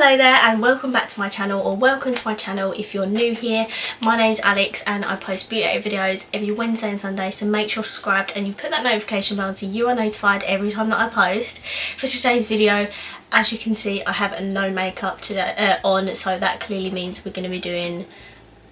Hello there and welcome back to my channel, or welcome to my channel if you're new here. My name's Alex and I post beauty videos every Wednesday and Sunday, so make sure you're subscribed and you put that notification bell so you are notified every time that I post. For today's video, as you can see, I have no makeup today on, so that clearly means we're going to be doing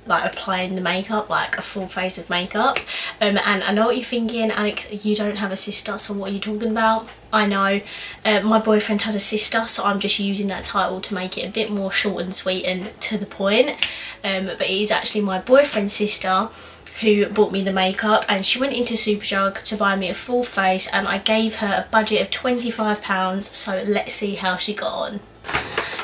applying the makeup, like a full face of makeup. And I know what you're thinking, Alex, you don't have a sister, so what are you talking about? I know, my boyfriend has a sister, so I'm just using that title to make it a bit more short and sweet and to the point. But it is actually my boyfriend's sister who bought me the makeup, and she went into Superdrug to buy me a full face, and I gave her a budget of £25, so let's see how she got on.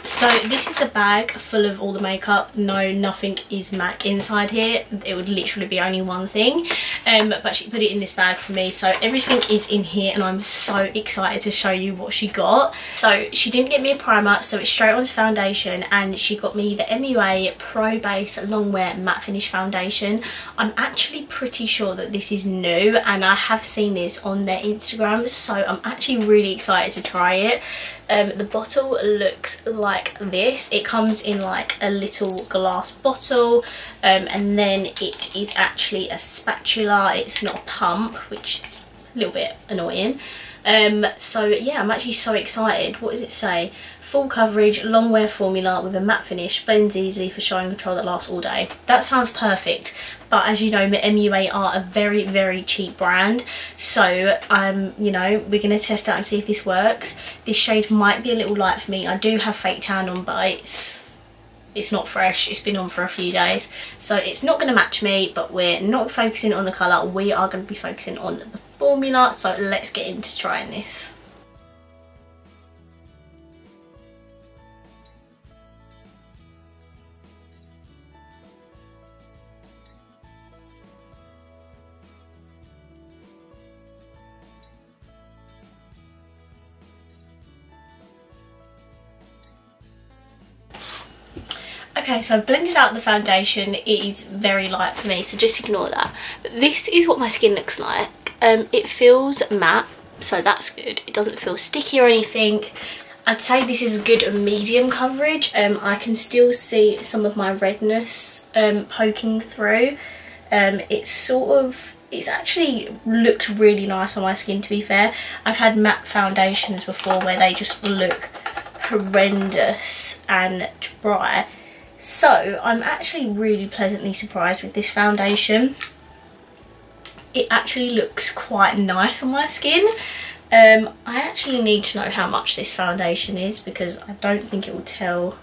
So this is the bag full of all the makeup. No, nothing is MAC inside here. It would literally be only one thing, but she put it in this bag for me, so everything is in here and I'm so excited to show you what she got. So she didn't get me a primer, so it's straight on to foundation, and she got me the MUA Pro Base Longwear Matte Finish Foundation. I'm actually pretty sure that this is new and I have seen this on their Instagram, so I'm actually really excited to try it. The bottle looks like this. It comes in like a little glass bottle, and then it is actually a spatula. It's not a pump, which is a little bit annoying. So yeah, I'm actually so excited. What does it say? Full coverage, long wear formula with a matte finish, blends easily for shine control that lasts all day. That sounds perfect, but as you know, MUA are a very, very cheap brand, so you know, we're going to test out and see if this works. This shade might be a little light for me. I do have fake tan on, but it's not fresh. It's been on for a few days, so it's not going to match me, but we're not focusing on the colour. We are going to be focusing on the formula, so let's get into trying this. Okay, so I've blended out the foundation. It is very light for me, so just ignore that. But this is what my skin looks like. It feels matte, so that's good. It doesn't feel sticky or anything. I'd say this is a good medium coverage. I can still see some of my redness poking through. It's actually looks really nice on my skin, to be fair. I've had matte foundations before where they just look horrendous and dry. So I'm actually really pleasantly surprised with this foundation. It actually looks quite nice on my skin. I actually need to know how much this foundation is, because I don't think it will tell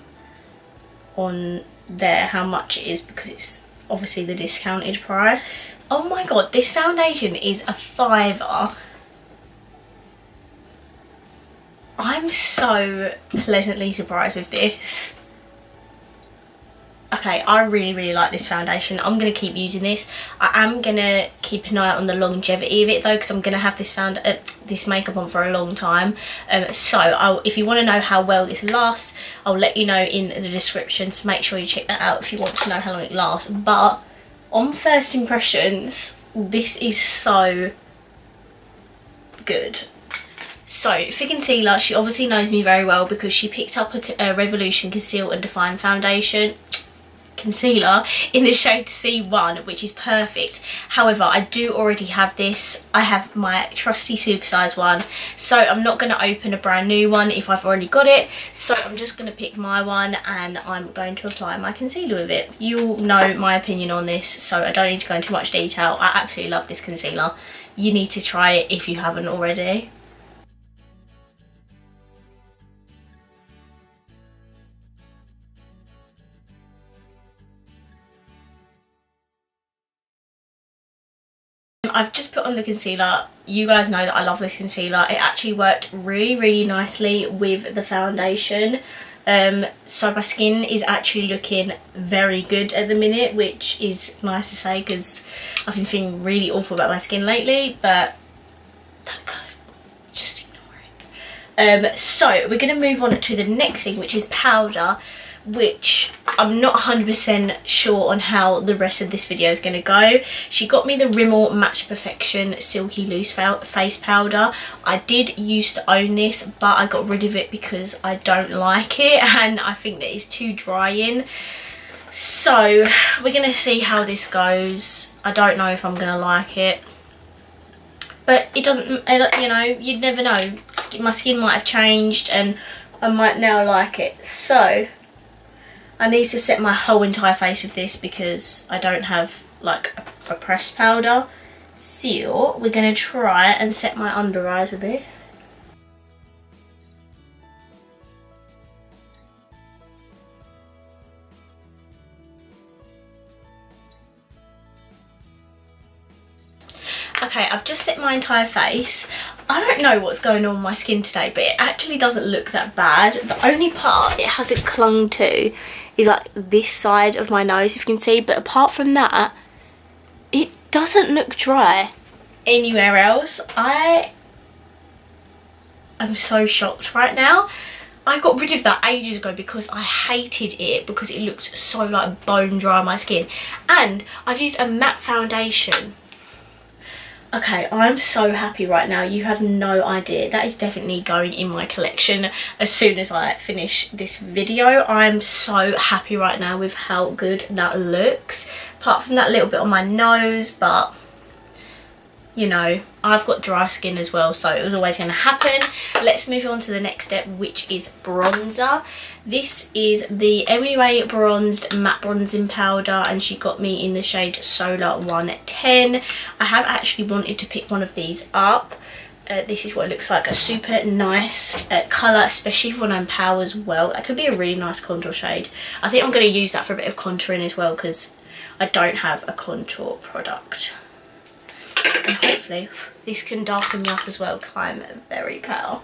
on there how much it is, because it's obviously the discounted price. Oh my god, this foundation is a £5. I'm so pleasantly surprised with this. Okay, I really like this foundation. I'm going to keep using this. I am going to keep an eye on the longevity of it though, because I'm going to have this makeup on for a long time. So if you want to know how well this lasts, I'll let you know in the description, so make sure you check that out if you want to know how long it lasts. But on first impressions, this is so good. So for concealer, she obviously knows me very well because she picked up a Revolution Conceal and Define foundation concealer in the shade C1, which is perfect. However, I do already have this. I have my trusty supersize one, so I'm not going to open a brand new one if I've already got it. So I'm just going to pick my one and I'm going to apply my concealer with it. You'll know my opinion on this, so I don't need to go into much detail. I absolutely love this concealer. You need to try it if you haven't already. I've just put on the concealer. You guys know that I love this concealer. It actually worked really nicely with the foundation. So my skin is actually looking very good at the minute, which is nice to say because I've been feeling really awful about my skin lately, but just ignore it. So we're going to move on to the next thing, which is powder, which I'm not 100% sure on how the rest of this video is going to go. She got me the Rimmel Match Perfection Silky Loose Face Powder. I did used to own this, but I got rid of it because I don't like it and I think that it's too drying. So we're going to see how this goes. I don't know if I'm going to like it. But it doesn't, you know, you'd never know. My skin might have changed and I might now like it. So I need to set my whole entire face with this because I don't have like a pressed powder. So we're going to try and set my under eyes a bit. Okay, I've just set my entire face. I don't know what's going on with my skin today, but it actually doesn't look that bad. The only part it hasn't clung to is like this side of my nose, if you can see, but apart from that, it doesn't look dry anywhere else. I am so shocked right now. I got rid of that ages ago because I hated it because it looked so like bone dry on my skin. And I've used a matte foundation. Okay, I'm so happy right now. You have no idea. That is definitely going in my collection as soon as I finish this video. I'm so happy right now with how good that looks. Apart from that little bit on my nose, but you know, I've got dry skin as well, so it was always going to happen. Let's move on to the next step, which is bronzer. This is the MUA Bronzed Matte Bronzing Powder, and she got me in the shade Solar 110. I have actually wanted to pick one of these up. This is what it looks like, a super nice colour, especially for an power as well. That could be a really nice contour shade. I think I'm going to use that for a bit of contouring as well because I don't have a contour product. And hopefully this can darken me up as well because I'm very pale.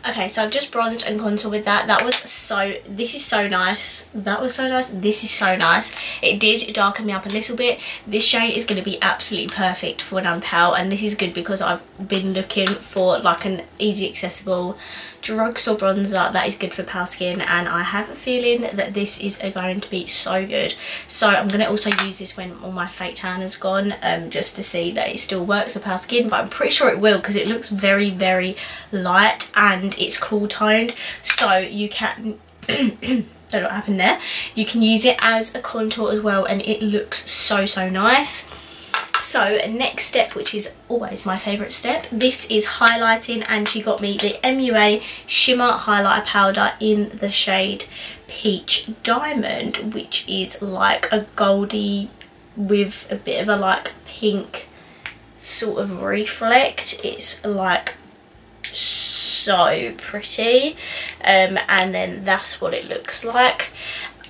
Okay, so I've just bronzed and contoured with that. This is so nice. That was so nice. This is so nice. It did darken me up a little bit. This shade is going to be absolutely perfect for when I'm pale, and this is good because I've been looking for like an easy accessible drugstore bronzer that is good for pale skin, and I have a feeling that this is going to be so good. So I'm going to also use this when all my fake tan is gone, just to see that it still works for pale skin, but I'm pretty sure it will because it looks very, very light and it's cool toned, so you can don't know what happened there, you can use it as a contour as well, and it looks so, so nice. So next step, which is always my favourite step, this is highlighting, and she got me the MUA Shimmer Highlighter Powder in the shade Peach Diamond, which is like a goldy with a bit of a like pink sort of reflect. It's like so pretty, and then that's what it looks like.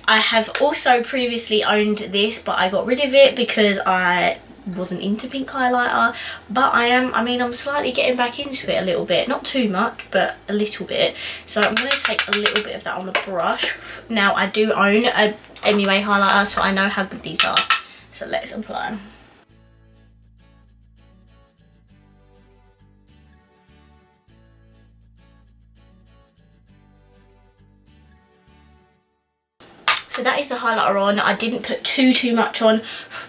I have also previously owned this, but I got rid of it because I wasn't into pink highlighter, but I'm slightly getting back into it a little bit, not too much but a little bit. So I'm going to take a little bit of that on the brush. Now I do own a MUA highlighter, so I know how good these are, so let's apply. So that is the highlighter on. I didn't put too much on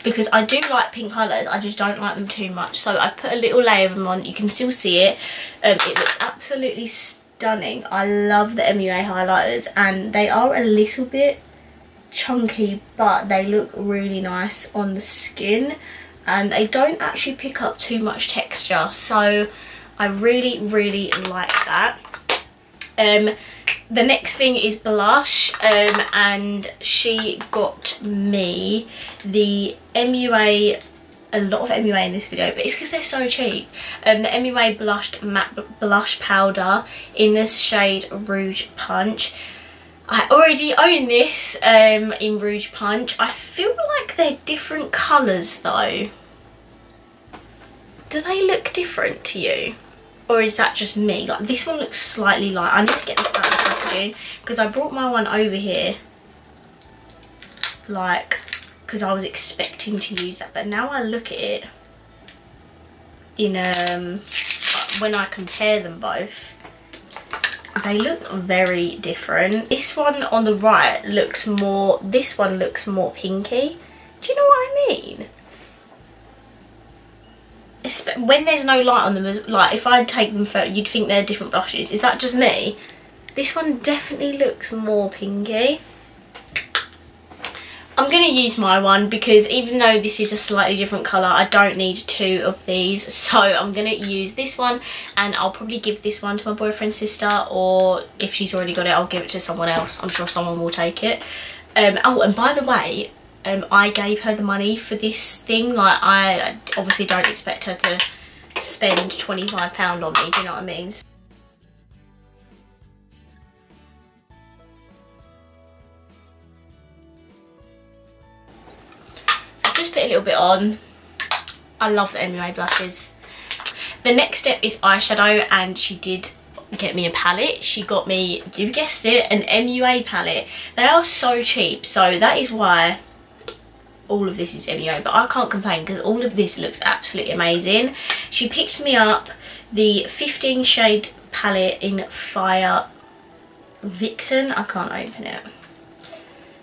because I do like pink highlighters, I just don't like them too much. So I put a little layer of them on. You can still see it. It looks absolutely stunning. I love the MUA highlighters, and they are a little bit chunky, but they look really nice on the skin, and they don't actually pick up too much texture. So I really, really like that. The next thing is blush, and she got me the MUA, a lot of MUA in this video, but it's because they're so cheap. The MUA Blushed Matte Blush Powder in this shade Rouge Punch. I already own this in Rouge Punch. I feel like they're different colours though. Do they look different to you? Or is that just me? Like, this one looks slightly light. I need to get this out of the packaging because I brought my one over here like because I was expecting to use that, but now I look at it in when I compare them both, they look very different. This one on the right looks more, this one looks more pinky. Do you know what I mean? When there's no light on them, like if I'd take them for, you'd think they're different blushes. Is that just me? This one definitely looks more pinky. I'm going to use my one because even though this is a slightly different colour, I don't need 2 of these. So I'm going to use this one, and I'll probably give this one to my boyfriend's sister, or if she's already got it, I'll give it to someone else. I'm sure someone will take it. Oh, and by the way, I gave her the money for this thing. Like, I obviously don't expect her to spend £25 on me, do you know what I mean? Just put a little bit on. I love the MUA blushes. The next step is eyeshadow, and she did get me a palette. She got me, you guessed it, an MUA palette. They are so cheap, so that is why all of this is MUA, but I can't complain because all of this looks absolutely amazing. She picked me up the 15 shade palette in Fire Vixen. I can't open it.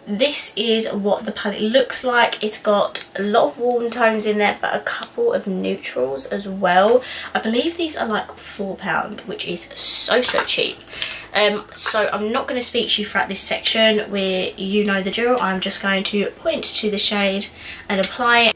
This is what the palette looks like. It's got a lot of warm tones in there, but a couple of neutrals as well. I believe these are like £4, which is so cheap. So I'm not going to speak to you throughout this section where you know the drill. I'm just going to point to the shade and apply it.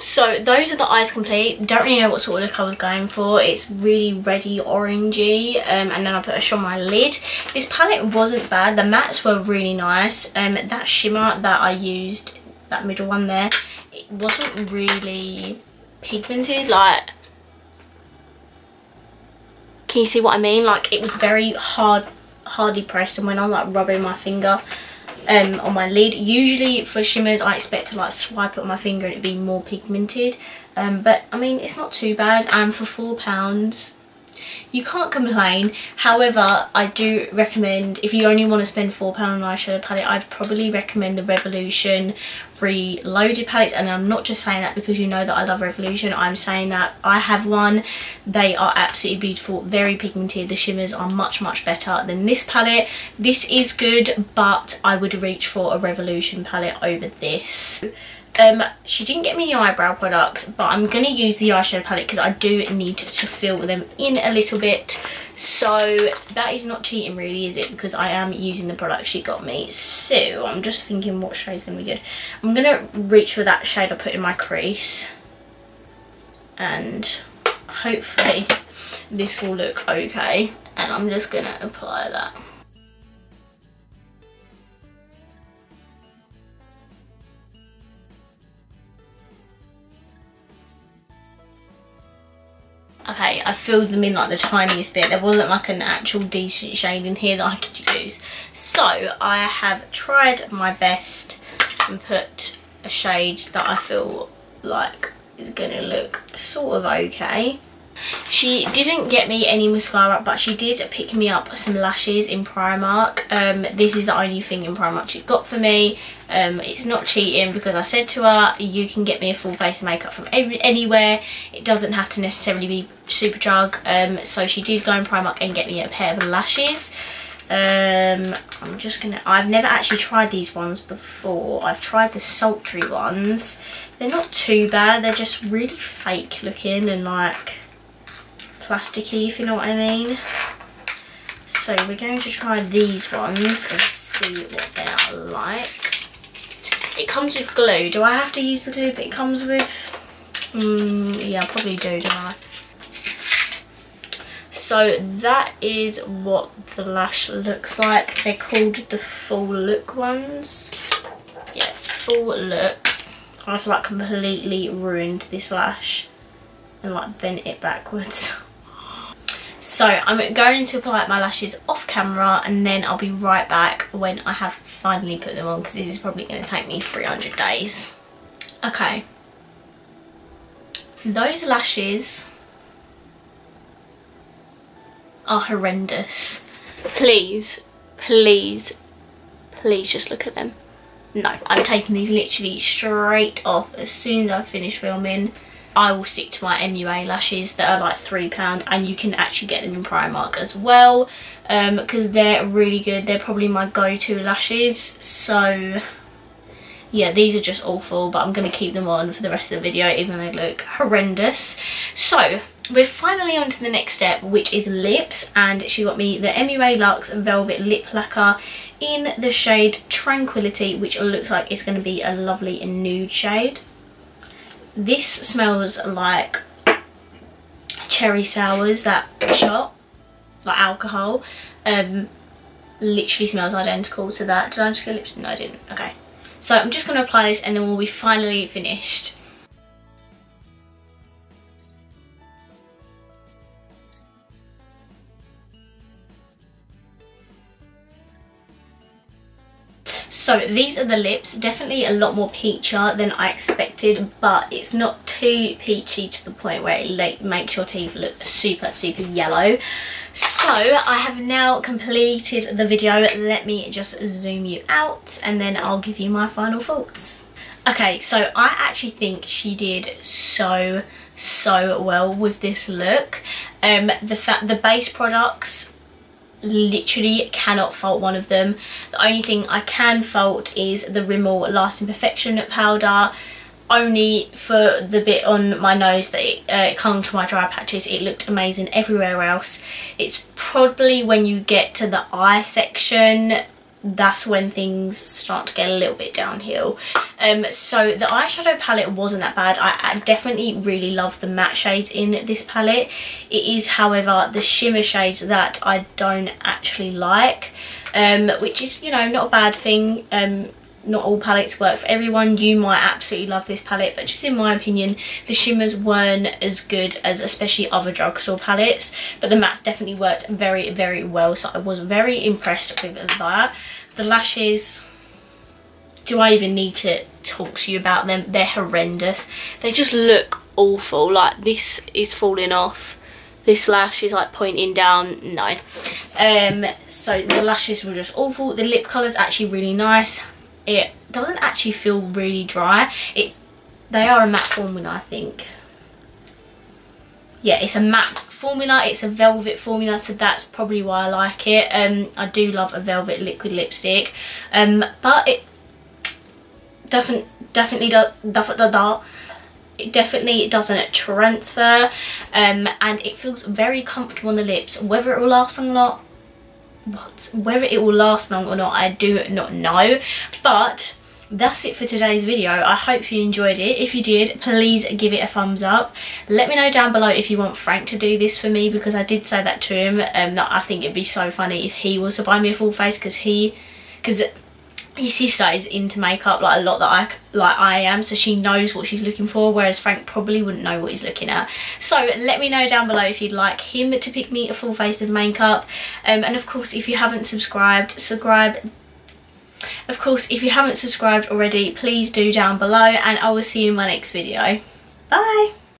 So those are the eyes complete. Don't really know what sort of look I was going for. It's really reddy orangey, and then I put a shade on my lid. This palette wasn't bad. The mattes were really nice. That shimmer that I used, that middle one there, it wasn't really pigmented. Like, can you see what I mean? Like, it was very hardly pressed, and when I'm like rubbing my finger on my lid, usually for shimmers I expect to like swipe it on my finger and it'd be more pigmented, but I mean, it's not too bad, and for £4 you can't complain. However, I do recommend, if you only want to spend £4 on an eyeshadow palette, I'd probably recommend the Revolution Reloaded palettes. And I'm not just saying that because you know that I love Revolution. I'm saying that I have one. They are absolutely beautiful, very pigmented. The shimmers are much better than this palette. This is good, but I would reach for a Revolution palette over this. She didn't get me the eyebrow products, but I'm going to use the eyeshadow palette because I do need to fill them in a little bit. So that is not cheating really, is it? Because I am using the product she got me. So I'm just thinking what shade's going to be good. I'm going to reach for that shade I put in my crease, and hopefully this will look okay. And I'm just going to apply that. Okay, I filled them in like the tiniest bit. There wasn't like an actual decent shade in here that I could use. So I have tried my best and put a shade that I feel like is going to look sort of okay. She didn't get me any mascara, but she did pick me up some lashes in Primark. This is the only thing in Primark she got for me. It's not cheating because I said to her, you can get me a full face of makeup from anywhere. It doesn't have to necessarily be Superdrug. So she did go in Primark and get me a pair of lashes. I've never actually tried these ones before. I've tried the sultry ones. They're not too bad. They're just really fake looking and like plasticky, if you know what I mean. So we're going to try these ones and see what they are like. It comes with glue. Do I have to use the glue that it comes with? Yeah, I probably do, don't I? So that is what the lash looks like. They're called the full look ones. Yeah, full look. I've like completely ruined this lash and like bent it backwards. So I'm going to apply my lashes off camera and then I'll be right back when I have finally put them on, because this is probably going to take me 300 days. Okay. Those lashes are horrendous. Please, please, please just look at them. No, I'm taking these literally straight off as soon as I finish filming. I will stick to my MUA lashes that are like £3, and you can actually get them in Primark as well, because they're really good. They're probably my go-to lashes. So yeah, these are just awful, but I'm going to keep them on for the rest of the video even though they look horrendous. So we're finally on to the next step, which is lips, and she got me the MUA Luxe Velvet Lip Lacquer in the shade Tranquility, which looks like it's going to be a lovely nude shade. This smells like cherry sours, that shot, like alcohol. Literally smells identical to that. Did I just get lips? No, I didn't. Okay. So I'm just going to apply this and then we'll be finally finished. So these are the lips. Definitely a lot more peachier than I expected, but it's not too peachy to the point where it makes your teeth look super, super yellow. So I have now completed the video. Let me just zoom you out and then I'll give you my final thoughts. Okay, so I actually think she did so well with this look. The base products, literally cannot fault one of them. The only thing I can fault is the Rimmel Lasting Perfection powder. Only for the bit on my nose that it clung to my dry patches. It looked amazing everywhere else. It's probably when you get to the eye section, that's when things start to get a little bit downhill. So the eyeshadow palette wasn't that bad. I definitely really love the matte shades in this palette. It is, however, the shimmer shades that I don't actually like, which is, you know, not a bad thing. Not all palettes work for everyone. You might absolutely love this palette, but just in my opinion, the shimmers weren't as good as especially other drugstore palettes, but the mattes definitely worked very, very well, so I was very impressed with that. The lashes, do I even need to talk to you about them? They're horrendous. They just look awful. Like, this is falling off. This lash is like pointing down. No. So the lashes were just awful. The lip colour's actually really nice. It doesn't actually feel really dry. They are a matte formula, I think. Yeah, it's a matte formula. It's a velvet formula, so that's probably why I like it. I do love a velvet liquid lipstick, but it definitely doesn't transfer, and it feels very comfortable on the lips. Whether it will last long or not, I do not know. But that's it for today's video. I hope you enjoyed it. If you did, please give it a thumbs up. Let me know down below if you want Frank to do this for me, because I did say that to him, that I think it'd be so funny if he was to buy me a full face, because his sister is into makeup like a lot that I am, so she knows what she's looking for, whereas Frank probably wouldn't know what he's looking at. So let me know down below if you'd like him to pick me a full face of makeup, and of course if you haven't subscribed, already, please do down below, and I will see you in my next video. Bye.